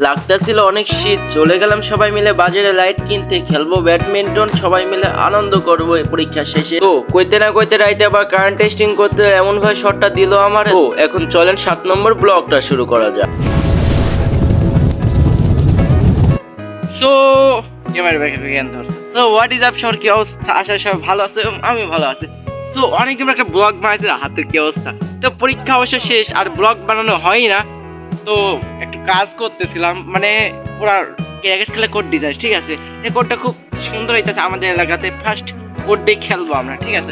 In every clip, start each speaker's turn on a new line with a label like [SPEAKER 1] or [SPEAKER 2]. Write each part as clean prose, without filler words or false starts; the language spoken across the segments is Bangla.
[SPEAKER 1] লাগতেছিল অনেক শীত, চলে গেলাম সবাই মিলে বাজারে লাইট কিনতে, খেলবো ব্যাডমিন্টন, সবাই মিলে আনন্দ করবো পরীক্ষা শেষে। তো কইতে না কইতে রাইতে আবার কারেন্ট টেস্টিং করতে এমন ভাবে শটটা দিল আমার। তো এখন চলেন 7 নম্বর ব্লকটা শুরু করা যাক। সো হোয়াট ইজ আপ সর, কি অবস্থা? আশা সব ভালো আছে, আমি ভালো আছি। তো অনেকদিন একটা ব্লগ বানাইতে, হাতের কি অবস্থা। তো পরীক্ষা অবশ্য শেষ, আর ব্লগ বানানো হয় না, তো একটু কাজ করতেছিলাম। মানে ওরা ক্রিকেট খেলে কোড ডিজাইন, ঠিক আছে, এই কোডটা খুব সুন্দর হইতেছে। আমাদের এলাকাতে ফার্স্ট কোড দিয়ে খেলবো আমরা, ঠিক আছে।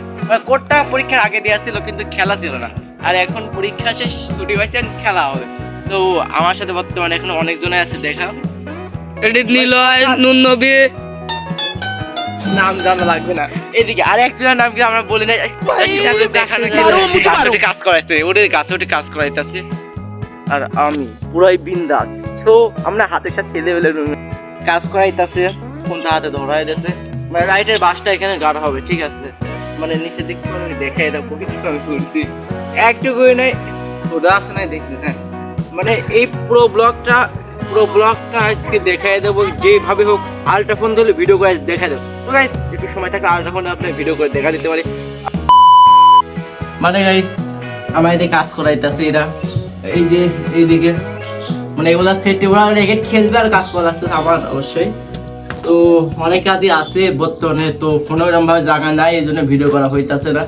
[SPEAKER 1] কোডটা পরীক্ষার আগে দেওয়া ছিল কিন্তু খেলা ছিল না, আর এখন পরীক্ষা শেষ, ছুটি পাইছে, খেলা হবে। তো আমার সাথে বর্তমানে এখন অনেকজনে আছে, দেখা
[SPEAKER 2] এডিট নিলয় নুন নবী,
[SPEAKER 1] নাম জানা লাগবে না। এদিকে আর একজনের নাম কি আমরা বলি না, কাজ করাইছে, ওদের কাছে ওটা কাজ করাইতেছে, আর আমি পুরাই বিন্দাস। তো আমরা হাতের সাথে ছেলে হলে কাজ করাইতেছে, কোনটা হাতে ধরাই দিতেছে, মানে লাইটের বাসটা এখানে গাড়া হবে, ঠিক আছে। মানে নিচে দিক করে দেখাই দেবো কিছু আমি করছি, একটুকুই নাই ওটা আছে নাই দেখছি। হ্যাঁ, মানে এই পুরো ব্লগটা আজকে দেখাই দেবো, যেভাবে হোক। আলট্রাফোন ধরলে ভিডিও করে দেখাই দেবো। তো গাইস একটু সময় থাকলে আলট্রাফোনে আপনার ভিডিও করে দেখা দিতে পারি। মানে গাইস আমার এদিকে কাজ করাইতেছে এরা, এই যে এইদিকে, মানে এগুলা সেট, ওরা রেকেট খেলবে আর কাজ করা লাগতেছে আমার অবশ্যই। তো অনেক কাজই আছে বর্তমানে, তো কোনো এরকম ভাবে জায়গা নাই, এই জন্য ভিডিও করা হইতেছে না।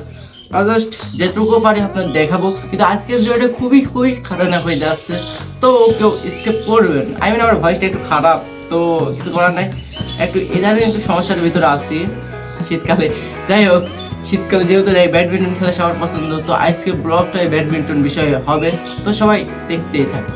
[SPEAKER 1] জাস্ট যেটুকু পারি আপনার দেখাবো, কিন্তু আজকের ভিডিওটা খুবই খারাপ হয়ে যাচ্ছে, তো কেউ স্কিপ করবেন। আমার ভয়েসটা একটু খারাপ, তো কিছু করার নাই, একটু এদারে একটু সমস্যার ভিতরে আছি শীতকালে। যাই হোক, শীতকালে যেহেতু ব্যাডমিন্টন খেলা সবার পছন্দ, তো আজকে ব্লগটা ব্যাডমিন্টন বিষয়ে হবে, তো সবাই দেখতেই থাকে।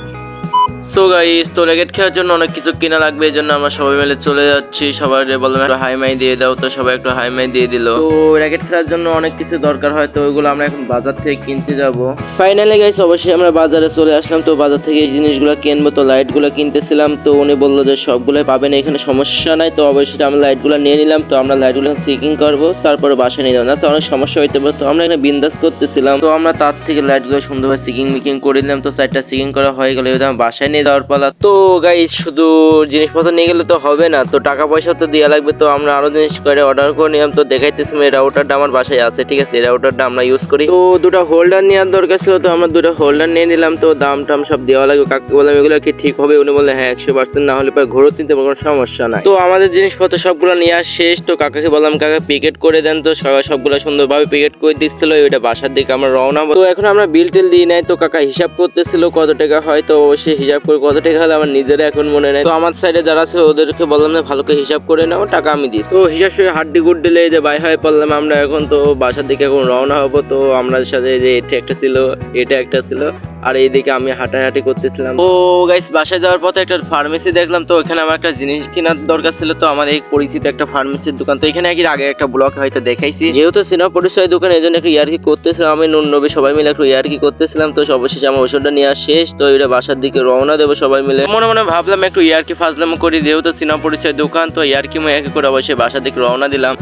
[SPEAKER 1] তো গাইস, তো র্যাকেট খেলার জন্য অনেক কিছু কিনা লাগবে, এই জন্য আমরা সবাই মিলে চলে যাচ্ছি। সবাই বললাম একটু হাই মাই দিয়ে দাও, তো সবাই একটু হাই মাই দিয়ে দিল। তো র্যাকেট খেলার জন্য অনেক কিছু দরকার হয়, তো ওইগুলো আমরা এখন বাজার থেকে কিনতে যাব। ফাইনালি গাইস অবশ্যই আমরা বাজারে চলে আসলাম। তো বাজার থেকে এই জিনিসগুলো কিনবো, তো লাইটগুলো কিনতেছিলাম। তো উনি বললো যে সবগুলোই পাবেন এখানে, সমস্যা নাই। তো অবশ্যই আমরা লাইটগুলো নিয়ে নিলাম। তো আমরা লাইটগুলো চেকিং করবো, তারপরে বাসায় নিয়ে যাবো, না অনেক সমস্যা হইতে পারে। তো আমরা এখানে বিন্দাস করতেছিলাম, তো আমরা তার থেকে লাইটগুলো সুন্দরভাবে চেকিং মিকিং করে নিলাম। তো সাইডটা চেকিং করা হয়ে গেলে বাসায় নিয়ে যাওয়ার পালা। তো গাইস শুধু জিনিসপত্র নিয়ে গেলে তো হবে না, তো টাকা পয়সা তো দেওয়া লাগবে। তো আমরা আরো জিনিস করে অর্ডার করে নিলাম। তো দেখাইতেছি এই রাউটারটা আমার বাসায় আছে, ঠিক আছে, এই রাউটারটা আমরা ইউজ করি। তো দুটো হোল্ডার নেওয়ার দরকার ছিল, তো আমরা দুটো হোল্ডার নিয়ে নিলাম। তো দাম টাম সব দেওয়া লাগবে। কাকে বললাম এগুলো কি ঠিক হবে, উনি বললেন হ্যাঁ 100%, না হলে পরে ঘুরো নিতে কোনো সমস্যা নাই। তো আমাদের জিনিসপত্র সবগুলো নেওয়া শেষ। তো কাকাকে বললাম কাকা প্যাকেট করে দেন, তো সবগুলো সুন্দরভাবে প্যাকেট করে দিচ্ছিল। ওইটা বাসার দিকে আমরা রওনা। তো এখন আমরা বিল টিল দিই নাই, তো কাকা হিসাব করতেছিল কত টাকা হয়। তো অবশ্যই হিসাব করে কত টাকা হলে আমার নিজেরা এখন মনে নেই। তো আমার সাইডে যারা আছে ওদেরকে বললাম যে ভালো করে হিসাব করে নাও, টাকা আমি দিই। তো হিসাব করে হাড্ডি গুড্ডি লেগে যে বাই হয়ে পড়লাম আমরা এখন। তো বাসার দিকে এখন রওনা হবো। তো আমরা সাথে যে এটা একটা ছিল, এটা একটা ছিল, আর এইদিকে আমি হাঁটাহাঁটি করতেছিলাম। তো গাইস বাসায় যাওয়ার পথে একটা ফার্মেসি দেখলাম। তো এখানে আমার একটা জিনিস কেনার দরকার ছিল। তো আমার এই পরিচিত একটা ফার্মেসির দোকান। তো এখানে আগে একটা ব্লগ হয়তো দেখাইছি, যেহেতু সিনেমা পরিচয় দোকান, এই জন্য একটু ইয়ার্কি করতেছিলাম। আমি নুন নবী সবাই মিলে একটু ইয়ার্কি করতেছিলাম। তো অবশেষে আমার ওষুধটা নেওয়া শেষ। তো এটা বাসার দিকে রওনা দেবো সবাই মিলে। মনে মনে ভাবলাম একটু ইয়ার্কি ফাজলাম করি, যেহেতু সিনেমা পরিচয় দোকান, তো ইয়ার্কি করে অবশ্যই বাসার দিকে রওনা দিলাম।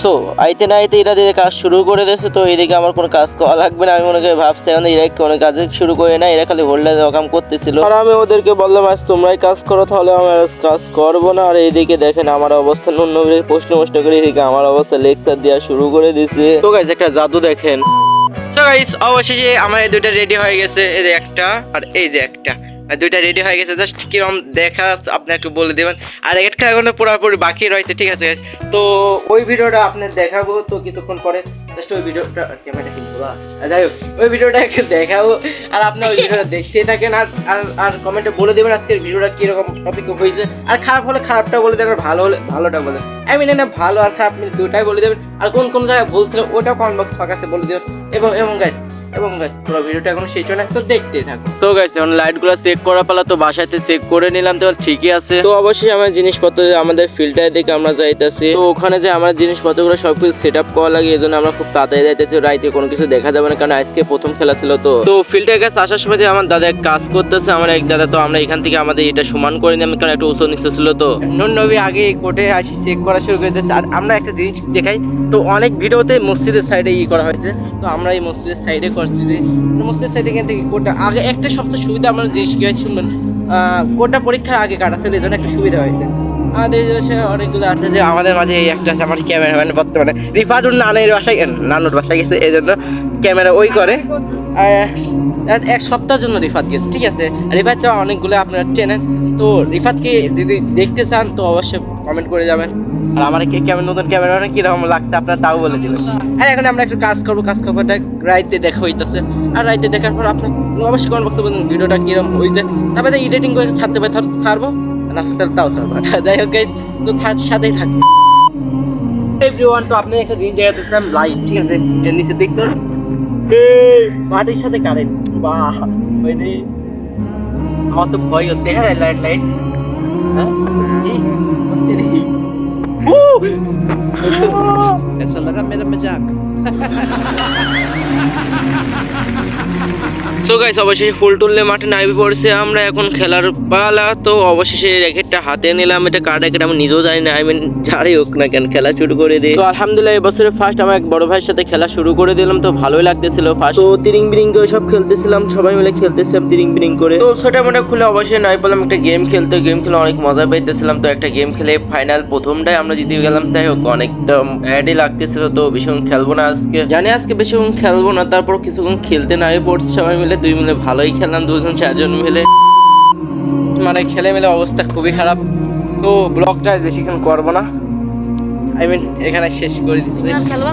[SPEAKER 1] সো আইতে না আইতে এরা দিকে কাজ শুরু করে দিয়েছে। তো এইদিকে আমার কোনো কাজ করা লাগবে না, আমি মনে করি ভাবছি এখন এরা কোনো কাজ শুরু করে না, এরা খালি হোল্ডার কাম করতেছিল। আর আমি ওদেরকে বললাম আজ তোমরাই কাজ করো, তাহলে আমি কাজ করবো না। আর এইদিকে দেখেন আমার অবস্থা, নুন প্রশ্ন করে এদিকে আমার অবস্থা লেকচার দেওয়া শুরু করে দিছে। তো গাইস একটা জাদু দেখেন। তো গাইস অবশেষে আমার এই দুইটা রেডি হয়ে গেছে, এই যে একটা আর এই যে একটা, দুইটা রেডি হয়ে গেছে। জাস্ট কিরকম দেখা আপনি একটু বলে দেবেন। আর একটা এখনো পুরোপুরি বাকি রয়েছে, ঠিক আছে। তো ওই ভিডিওটা আপনি দেখাবো তো কিছুক্ষণ পরে। জাস্ট ওই ভিডিওটা ক্যামেরা কিনবো, যাই হোক ওই ভিডিওটা একটু দেখাবো, আর আপনি ওই ভিডিওটা দেখতেই থাকেন। আর কমেন্টে বলে দেবেন আজকের ভিডিওটা কিরকম টপিক হয়েছে। আর খারাপ হলে খারাপটা বলে দেবেন, আর ভালো হলে ভালোটা বলে দেবেন। আমি না ভালো আর খারাপ দুটাই বলে দেবেন। আর কোন জায়গায় বলছিলেন ওটাও কমেন্ট বক্স ফাঁকাতে বলে দেবেন। এবং গাইস পুরো ভিডিওটা এখন শেষ হয় না, তো দেখতেই থাকো। তো গাইস এখন লাইটগুলো চেক করা পালা। তো বাসাতে চেক করে নিলাম, তো ঠিকই আছে। তো অবশ্যই আমার জিনিসপত্র আমাদের ফিল্টারের দিকে আমরা যাইতেছি। তো ওখানে যে আমার জিনিসপত্রগুলো সবকিছু সেট আপ করা লাগে, এই জন্য আমরা খুব তাড়াতাড়ি যাইতেছি। রাইতে কোনো কিছু দেখা যাবে না, কারণ আজকে প্রথম খেলা ছিল। তো ফিল্টার কাছে আসার সময় যে আমার দাদা এক কাজ করতেছে, আমার এক দাদা। তো আমরা এখান থেকে আমাদের এটা সমান করে নিলাম, কারণ একটা উঁচু নিচু ছিল। তো নুন নবী আগে কোর্টে আসি চেক করা শুরু করে দিচ্ছে। আর আমরা একটা জিনিস দেখাই, তো অনেক ভিডিওতে মসজিদের সাইডে করা হয়েছে, তো আমরা এই মসজিদের সাইডে করছি। যে মসজিদের সাইডে এখান থেকে কোর্টটা আগে একটা সবচেয়ে সুবিধা আমরা জিনিস কি হয় শুনবেন। কোটা পরীক্ষার আগে কাটাচ্ছিল, এই জন্য একটু সুবিধা হয়েছে। আমাদের দেশে অনেকগুলো আছে, যে আমাদের মাঝে এই একটা আছে আমার ক্যামেরাম্যান বর্তমানে, রিফাতুর নানুর বাসায় গেছে, এই জন্য ক্যামেরা ওই করে। এক সপ্তাহের জন্য রিফাত গেছে, ঠিক আছে। রিফাত তো অনেকগুলো আপনারা চেনেন, তো রিফাতকে যদি দেখতে চান তো অবশ্যই কমেন্ট করে যাবেন। আর আমার কেমন নতুন ক্যামেরা কিরকম লাগছে আপনারা তাও বলে দেবেন। আর এখন আমরা একটু কাজ করবো, কাজ করবোটা রাইতে দেখা হইতেছে। আর রাইতে দেখার পর আপনি অবশ্যই কমেন্ট বক্সে বলুন ভিডিওটা কিরকম হয়েছে, তারপরে এডিটিং করে থাকতে পারে ছাড়বো, না তাহলে তাও ছাড়বো। যাই হোক গাইস, তো সাথেই থাকবো এভরিওয়ান। তো আপনি একটা জিনিস দেখাতেছিলাম লাইট, ঠিক আছে, এর নিচে দেখতে মাটির সাথে কারেন্ট, বাহ ওই যে আমার তো ভয় হচ্ছে। হ্যাঁ লাইট লাইট, হ্যাঁ হচ্ছে রে।
[SPEAKER 3] ऐसा लगा मेरा मजाक।
[SPEAKER 1] সো গাইস, অবশেষে ফুল টুললে মাঠে নাইবে পড়ছে আমরা, এখন খেলার পালা। তো অবশেষে র্যাকেটটা হাতে নিলাম, এটা কার র্যাকেট আমি নিজেও জানি না, যারই হোক না কেন খেলা শুরু করে দিই। তো আলহামদুলিল্লাহ এবছরে ফার্স্ট আমার এক বড় ভাইয়ের সাথে খেলা শুরু করে দিলাম, তো ভালোই লাগতেছিল ফার্স্ট। তো তিরিং বিরিং করে সব খেলতেছিলাম, সবাই মিলে খেলতেছিলাম তিরিং বিরিং করে। তো সেটা মনে খুলে অবশ্যই নাই বললাম একটা গেম খেলতে, গেম খেলে অনেক মজা পাইতেছিলাম। তো একটা গেম খেলে ফাইনাল প্রথমটাই আমরা জিতে গেলাম, তাই হোক অনেকটা অ্যাডই লাগতেছিল। তো বেশিক্ষণ খেলবো না আজকে, জানি আজকে বেশিক্ষণ খেলবো না, তারপর কিছুক্ষণ খেলতে নাই পড়ছে সবাই মিলে, দুই মিলে ভালোই খেললাম, দুজন চারজন মিলে, মানে খেলে মিলে অবস্থা খুবই খারাপ। তো ব্লগটা বেশিক্ষণ করবো না, এখানে শেষ করে দিচ্ছি,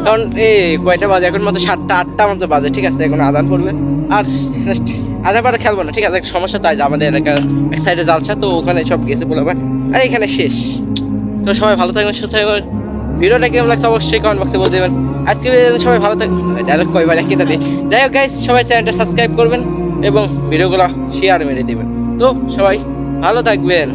[SPEAKER 1] কারণ এই কয়টা বাজে এখন মতো 7টা 8টা মতো বাজে, ঠিক আছে, এখন আজান পড়বে। আর আজান পরে খেলবো না, ঠিক আছে, সমস্যা তাই আমাদের এলাকার এক সাইডে জালছা, তো ওখানে সব গেছে বলবে, আর এখানে শেষ। তো সবাই ভালো থাকবেন, সুস্থ থাকবেন। ভিডিওটা কেমন লাগছে অবশ্যই কমেন্ট বক্সে বলে দেবেন। আজকে সবাই ভালো থাকবেন, ডায়লগ কয়বার একই তাহলে। যাই হোক গাইস, সবাই চ্যানেলটা সাবস্ক্রাইব করবেন এবং ভিডিওগুলো শেয়ার মেরে দেবেন। তো সবাই ভালো থাকবেন।